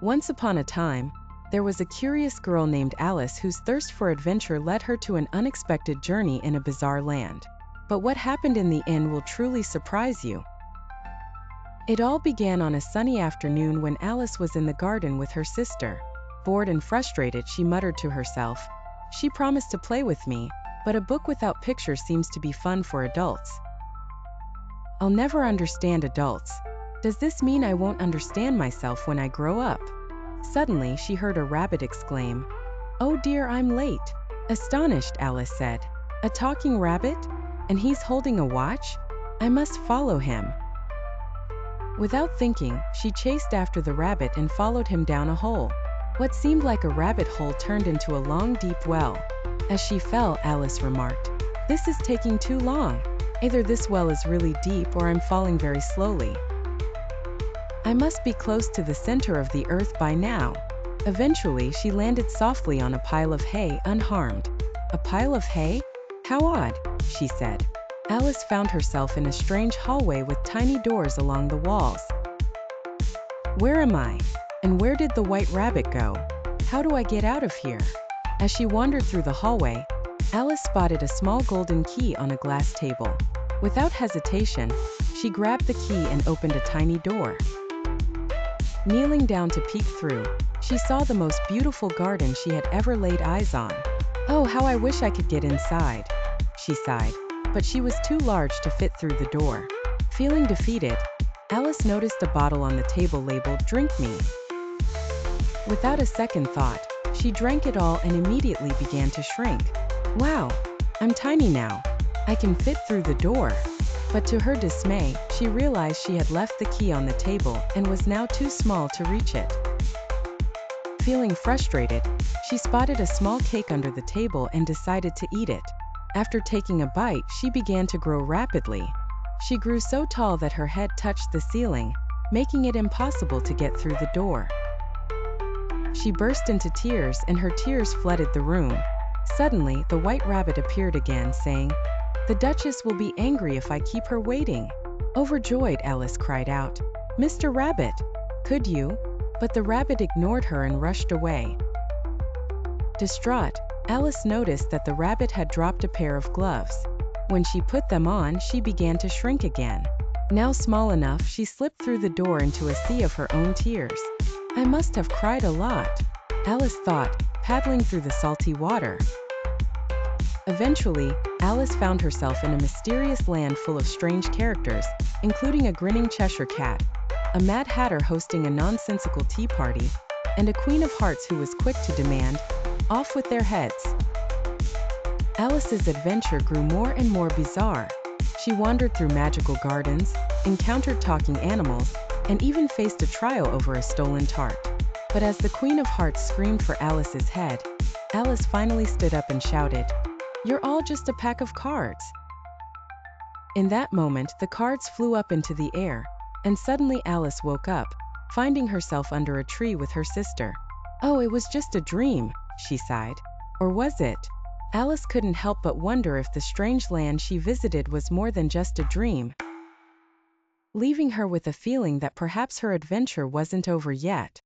Once upon a time, there was a curious girl named Alice whose thirst for adventure led her to an unexpected journey in a bizarre land. But what happened in the end will truly surprise you. It all began on a sunny afternoon when Alice was in the garden with her sister. Bored and frustrated, she muttered to herself, "She promised to play with me, but a book without pictures seems to be fun for adults. I'll never understand adults. Does this mean I won't understand myself when I grow up?" Suddenly, she heard a rabbit exclaim, "Oh dear, I'm late." Astonished, Alice said, "A talking rabbit? And he's holding a watch? I must follow him." Without thinking, she chased after the rabbit and followed him down a hole. What seemed like a rabbit hole turned into a long, deep well. As she fell, Alice remarked, "This is taking too long. Either this well is really deep or I'm falling very slowly. I must be close to the center of the earth by now." Eventually, she landed softly on a pile of hay, unharmed. "A pile of hay? How odd," she said. Alice found herself in a strange hallway with tiny doors along the walls. "Where am I? And where did the white rabbit go? How do I get out of here?" As she wandered through the hallway, Alice spotted a small golden key on a glass table. Without hesitation, she grabbed the key and opened a tiny door. Kneeling down to peek through, she saw the most beautiful garden she had ever laid eyes on. "Oh, how I wish I could get inside," she sighed, but she was too large to fit through the door. Feeling defeated, Alice noticed a bottle on the table labeled "Drink Me." Without a second thought, she drank it all and immediately began to shrink. "Wow, I'm tiny now. I can fit through the door." But to her dismay, she realized she had left the key on the table and was now too small to reach it. Feeling frustrated, she spotted a small cake under the table and decided to eat it. After taking a bite, she began to grow rapidly. She grew so tall that her head touched the ceiling, making it impossible to get through the door. She burst into tears and her tears flooded the room. Suddenly, the white rabbit appeared again, saying, "The Duchess will be angry if I keep her waiting." Overjoyed, Alice cried out, "Mr. Rabbit, could you?" But the rabbit ignored her and rushed away. Distraught, Alice noticed that the rabbit had dropped a pair of gloves. When she put them on, she began to shrink again. Now small enough, she slipped through the door into a sea of her own tears. "I must have cried a lot," Alice thought, paddling through the salty water. Eventually, Alice found herself in a mysterious land full of strange characters, including a grinning Cheshire cat, a Mad Hatter hosting a nonsensical tea party, and a Queen of Hearts who was quick to demand, "Off with their heads." Alice's adventure grew more and more bizarre. She wandered through magical gardens, encountered talking animals, and even faced a trial over a stolen tart. But as the Queen of Hearts screamed for Alice's head, Alice finally stood up and shouted, "You're all just a pack of cards." In that moment, the cards flew up into the air, and suddenly Alice woke up, finding herself under a tree with her sister. "Oh, it was just a dream," she sighed. Or was it? Alice couldn't help but wonder if the strange land she visited was more than just a dream, leaving her with a feeling that perhaps her adventure wasn't over yet.